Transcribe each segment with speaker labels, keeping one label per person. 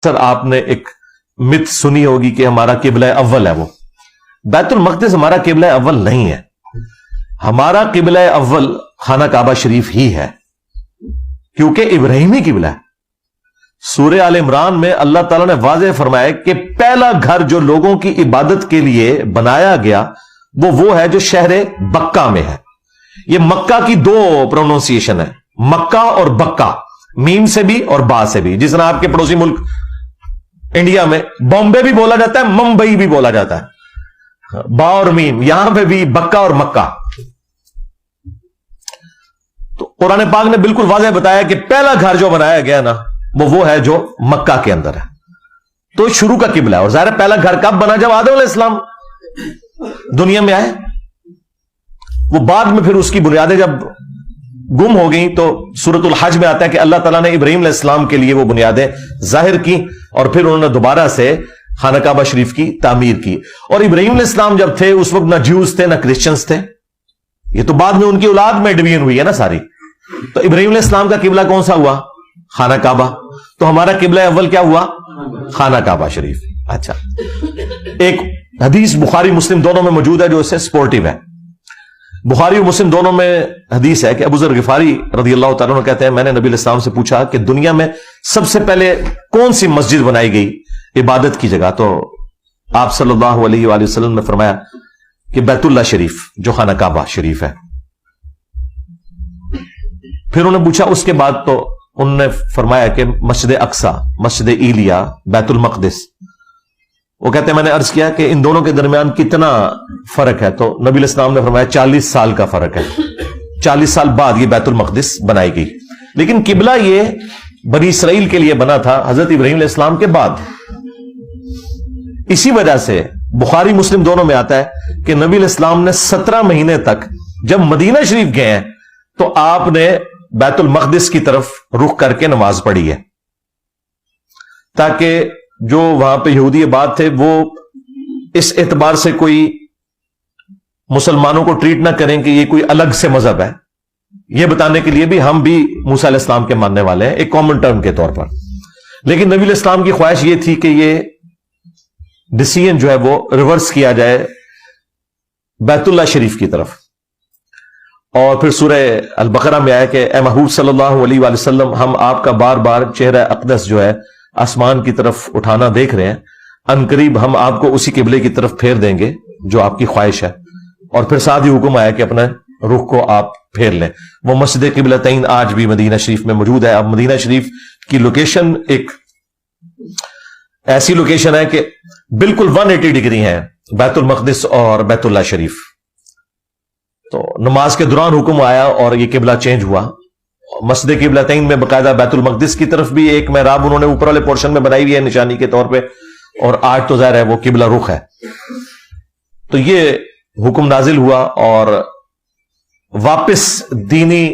Speaker 1: سر آپ نے ایک مت سنی ہوگی کہ ہمارا قبلہ اول ہے، وہ بیت المقدس ہمارا قبلہ اول نہیں ہے. ہمارا قبلہ اول خانہ کعبہ شریف ہی ہے، کیونکہ ابراہیمی قبلہ ہے. سورہ آل عمران میں اللہ تعالیٰ نے واضح فرمایا کہ پہلا گھر جو لوگوں کی عبادت کے لیے بنایا گیا وہ ہے جو شہر بکہ میں ہے. یہ مکہ کی دو پروننسیشن ہے، مکہ اور بکہ، میم سے بھی اور با سے بھی. جس طرح آپ کے پڑوسی ملک انڈیا میں بامبے بھی بولا جاتا ہے، ممبئی بھی بولا جاتا ہے، با اور میم. یہاں پہ بھی بکہ اور مکہ. تو قرآن پاک نے بالکل واضح بتایا کہ پہلا گھر جو بنایا گیا نا وہ ہے جو مکہ کے اندر ہے. تو شروع کا قبلہ ہے. اور ظاہر پہلا گھر کب بنا؟ جب آدم علیہ السلام دنیا میں آئے. وہ بعد میں پھر اس کی بنیادیں جب گم ہو گئیں تو سورۃ الحج میں آتا ہے کہ اللہ تعالیٰ نے ابراہیم علیہ السلام کے لیے وہ بنیادیں ظاہر کی اور پھر انہوں نے دوبارہ سے خانہ کعبہ شریف کی تعمیر کی. اور ابراہیم علیہ السلام جب تھے اس وقت نہ جیوز تھے نہ کرسچنز تھے. یہ تو بعد میں ان کی اولاد میں ڈویژن ہوئی ہے نا ساری. تو ابراہیم علیہ السلام کا قبلہ کون سا ہوا؟ خانہ کعبہ. تو ہمارا قبلہ اول کیا ہوا؟ خانہ کعبہ شریف. اچھا، ایک حدیث بخاری مسلم دونوں میں موجود ہے جو اس سے سپورٹیو ہے. بخاری اور مسلم دونوں میں حدیث ہے کہ ابو ذر غفاری رضی اللہ تعالیٰ عنہ کہتے ہیں میں نے نبی علیہ السلام سے پوچھا کہ دنیا میں سب سے پہلے کون سی مسجد بنائی گئی عبادت کی جگہ؟ تو آپ صلی اللہ علیہ وآلہ وسلم نے فرمایا کہ بیت اللہ شریف جو خانہ کعبہ شریف ہے. پھر انہوں نے پوچھا اس کے بعد، تو انہوں نے فرمایا کہ مسجد اقصی، مسجد ایلیا، بیت المقدس. وہ کہتے ہیں میں نے عرض کیا کہ ان دونوں کے درمیان کتنا فرق ہے؟ تو نبی علیہ السلام نے فرمایا 40 سال کا فرق ہے. 40 سال بعد یہ بیت المقدس بنائی گئی. لیکن قبلہ یہ بنی اسرائیل کے لیے بنا تھا حضرت ابراہیم علیہ السلام کے بعد. اسی وجہ سے بخاری مسلم دونوں میں آتا ہے کہ نبی علیہ السلام نے 17 مہینے تک جب مدینہ شریف گئے ہیں تو آپ نے بیت المقدس کی طرف رخ کر کے نماز پڑھی ہے، تاکہ جو وہاں پہ یہودی آباد تھے وہ اس اعتبار سے کوئی مسلمانوں کو ٹریٹ نہ کریں کہ یہ کوئی الگ سے مذہب ہے. یہ بتانے کے لیے بھی ہم بھی موسیٰ علیہ السلام کے ماننے والے ہیں ایک کامن ٹرم کے طور پر. لیکن نبی علیہ السلام کی خواہش یہ تھی کہ یہ ڈیسیژن جو ہے وہ ریورس کیا جائے بیت اللہ شریف کی طرف. اور پھر سورہ البقرہ میں آیا کہ اے محبوب صلی اللہ علیہ وآلہ وسلم ہم آپ کا بار بار چہرہ اقدس جو ہے آسمان کی طرف اٹھانا دیکھ رہے ہیں، ان قریب ہم آپ کو اسی قبلے کی طرف پھیر دیں گے جو آپ کی خواہش ہے. اور پھر ساتھ ہی حکم آیا کہ اپنے رخ کو آپ پھیر لیں. وہ مسجد قبلتین آج بھی مدینہ شریف میں موجود ہے. اب مدینہ شریف کی لوکیشن ایک ایسی لوکیشن ہے کہ بالکل 180 ڈگری ہے بیت المقدس اور بیت اللہ شریف. تو نماز کے دوران حکم آیا اور یہ قبلہ چینج ہوا. مسجد قبلتین میں باقاعدہ بیت المقدس کی طرف بھی ایک محراب انہوں نے اوپر والے پورشن میں بنائی ہوئی ہے نشانی کے طور پہ، اور آج تو ظاہر ہے وہ قبلہ رخ ہے. تو یہ حکم نازل ہوا اور واپس دینی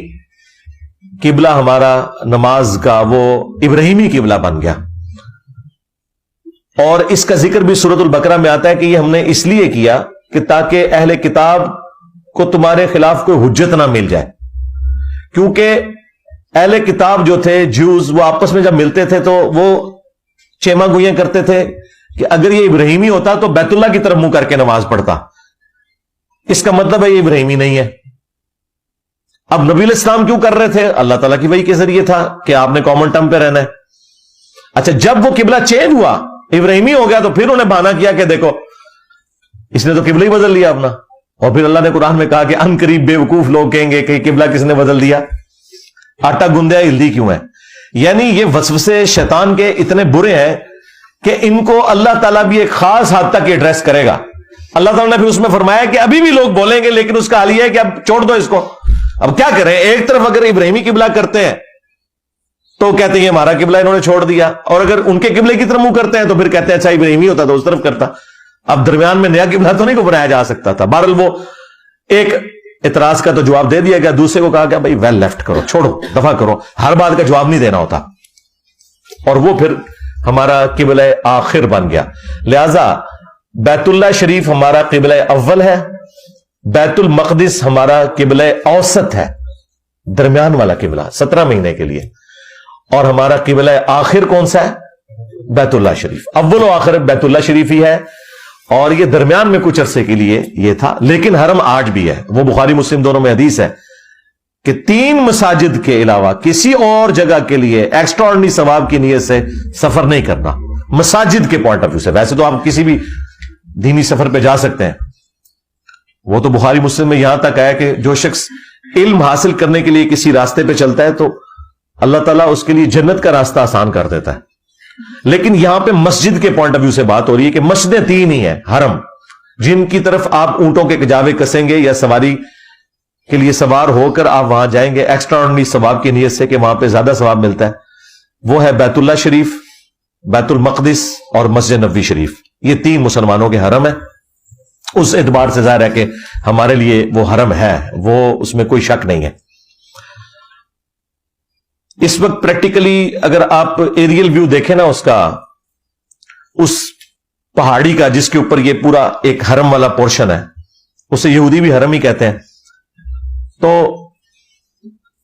Speaker 1: قبلہ ہمارا نماز کا وہ ابراہیمی قبلہ بن گیا. اور اس کا ذکر بھی سورۃ البقرہ میں آتا ہے کہ یہ ہم نے اس لیے کیا کہ تاکہ اہل کتاب کو تمہارے خلاف کوئی حجت نہ مل جائے. کیونکہ اہل کتاب جو تھے جیوز، وہ آپس میں جب ملتے تھے تو وہ چیما گوئیاں کرتے تھے کہ اگر یہ ابراہیمی ہوتا تو بیت اللہ کی طرف منہ کر کے نماز پڑھتا. اس کا مطلب ہے یہ ابراہیمی نہیں ہے. اب نبی علیہ السلام کیوں کر رہے تھے؟ اللہ تعالیٰ کی وحی کے ذریعے تھا کہ آپ نے کامن ٹرم پہ رہنا ہے. اچھا، جب وہ قبلہ چینج ہوا ابراہیمی ہو گیا تو پھر انہیں بہانا کیا کہ دیکھو اس نے تو قبلہ ہی بدل لیا اپنا. اور پھر اللہ نے قرآن میں کہا کہ ان قریب بے وقوف لوگ کہیں گے کہ قبلہ کس نے بدل دیا، آٹا گندیا ہلدی کیوں ہے. یعنی یہ وسوسے شیطان کے اتنے برے ہیں کہ ان کو اللہ تعالیٰ بھی ایک خاص حد تک ایڈریس کرے گا. اللہ تعالیٰ نے بھی اس میں فرمایا کہ ابھی بھی لوگ بولیں گے لیکن اس کا حل یہ ہے کہ اب چھوڑ دو اس کو. اب کیا کریں؟ ایک طرف اگر ابراہیمی قبلہ کرتے ہیں تو کہتے ہیں ہمارا قبلہ انہوں نے چھوڑ دیا، اور اگر ان کے قبلے کی طرف منہ کرتے ہیں تو پھر کہتے ہیں اچھا ابراہیمی ہوتا تو اس طرف کرتا. اب درمیان میں نیا قبلہ تو نہیں کو بنایا جا سکتا تھا. بہرحال وہ ایک اعتراض کا تو جواب دے دیا گیا، دوسرے کو کہا کہ بھائی ویل لیفٹ کرو، چھوڑو، دفع کرو، ہر بات کا جواب نہیں دینا ہوتا. اور وہ پھر ہمارا قبلہ آخر بن گیا. لہذا بیت اللہ شریف ہمارا قبلہ اول ہے، بیت المقدس ہمارا قبلہ اوسط ہے، درمیان والا قبلہ 17 مہینے کے لیے. اور ہمارا قبلہ آخر کون سا ہے؟ بیت اللہ شریف، اول و آخر بیت اللہ شریف ہی ہے، اور یہ درمیان میں کچھ عرصے کے لیے یہ تھا، لیکن حرم آج بھی ہے۔ وہ بخاری مسلم دونوں میں حدیث ہے کہ 3 مساجد کے علاوہ کسی اور جگہ کے لیے ایکسٹرا آرڈنری ثواب کی نیت سے سفر نہیں کرنا، مساجد کے پوائنٹ آف ویو سے۔ ویسے تو آپ کسی بھی دینی سفر پہ جا سکتے ہیں، وہ تو بخاری مسلم میں یہاں تک آیا کہ جو شخص علم حاصل کرنے کے لیے کسی راستے پہ چلتا ہے تو اللہ تعالیٰ اس کے لیے جنت کا راستہ آسان کر دیتا ہے۔ لیکن یہاں پہ مسجد کے پوائنٹ آف ویو سے بات ہو رہی ہے کہ مسجدیں 3 ہی ہیں حرم، جن کی طرف آپ اونٹوں کے کجاوے کسیں گے یا سواری کے لیے سوار ہو کر آپ وہاں جائیں گے ایکسٹرا آرڈنری ثواب کی نیت سے کہ وہاں پہ زیادہ ثواب ملتا ہے، وہ ہے بیت اللہ شریف، بیت المقدس اور مسجد نبوی شریف۔ یہ 3 مسلمانوں کے حرم ہیں۔ اس اعتبار سے ظاہر ہے کہ ہمارے لیے وہ حرم ہے، وہ اس میں کوئی شک نہیں ہے۔ اس وقت پریکٹیکلی اگر آپ ایریل ویو دیکھیں نا اس کا، اس پہاڑی کا جس کے اوپر یہ پورا ایک حرم والا پورشن ہے، اسے یہودی بھی حرم ہی کہتے ہیں، تو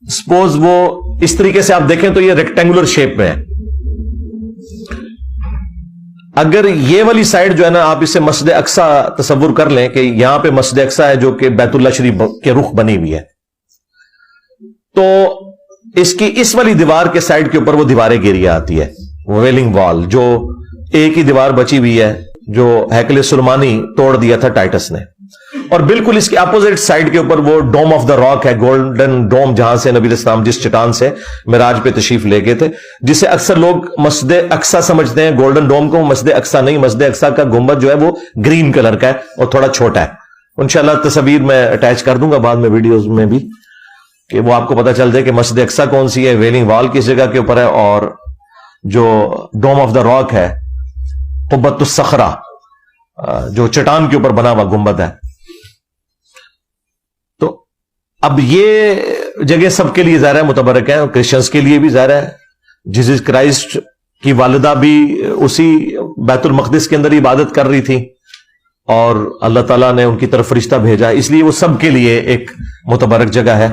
Speaker 1: سپوز وہ اس طریقے سے آپ دیکھیں تو یہ ریکٹینگولر شیپ میں ہے۔ اگر یہ والی سائڈ جو ہے نا، آپ اسے مسجد اقصی تصور کر لیں کہ یہاں پہ مسجد اقصی ہے جو کہ بیت اللہ شریف کے رخ بنی ہوئی ہے، تو اس کی اس والی دیوار کے سائڈ کے اوپر وہ دیواریں گیریا آتی ہے، ویلنگ وال، جو ایک ہی دیوار بچی ہوئی ہے جو ہیکل سلمانی توڑ دیا تھا ٹائٹس نے، اور بالکل اس کے اپوزٹ سائڈ کے اوپر وہ ڈوم آف دا راک ہے، گولڈن ڈوم، جہاں سے نبی اسلام جس چٹان سے معراج پہ تشریف لے گئے تھے، جسے اکثر لوگ مسجد اقصی سمجھتے ہیں، گولڈن ڈوم کو۔ مسجد اقصی نہیں، مسجد اقصی کا گنبد جو ہے وہ گرین کلر کا ہے اور تھوڑا چھوٹا ہے۔ انشاءاللہ تصویر میں اٹیچ کر دوں گا بعد میں ویڈیوز میں بھی، کہ وہ آپ کو پتہ چل جائے کہ مسجد اقصی کون سی ہے، ویلنگ وال کس جگہ کے اوپر ہے، اور جو ڈوم آف دا راک ہے، قبۃ الصخرہ، جو چٹان کے اوپر بنا ہوا گنبد ہے۔ تو اب یہ جگہ سب کے لیے ظاہر ہے متبرک ہے، اور کرسچنس کے لیے بھی ظاہر ہے۔ جیسس کرائسٹ کی والدہ بھی اسی بیت المقدس کے اندر عبادت کر رہی تھی، اور اللہ تعالیٰ نے ان کی طرف فرشتہ بھیجا، اس لیے وہ سب کے لیے ایک متبرک جگہ ہے۔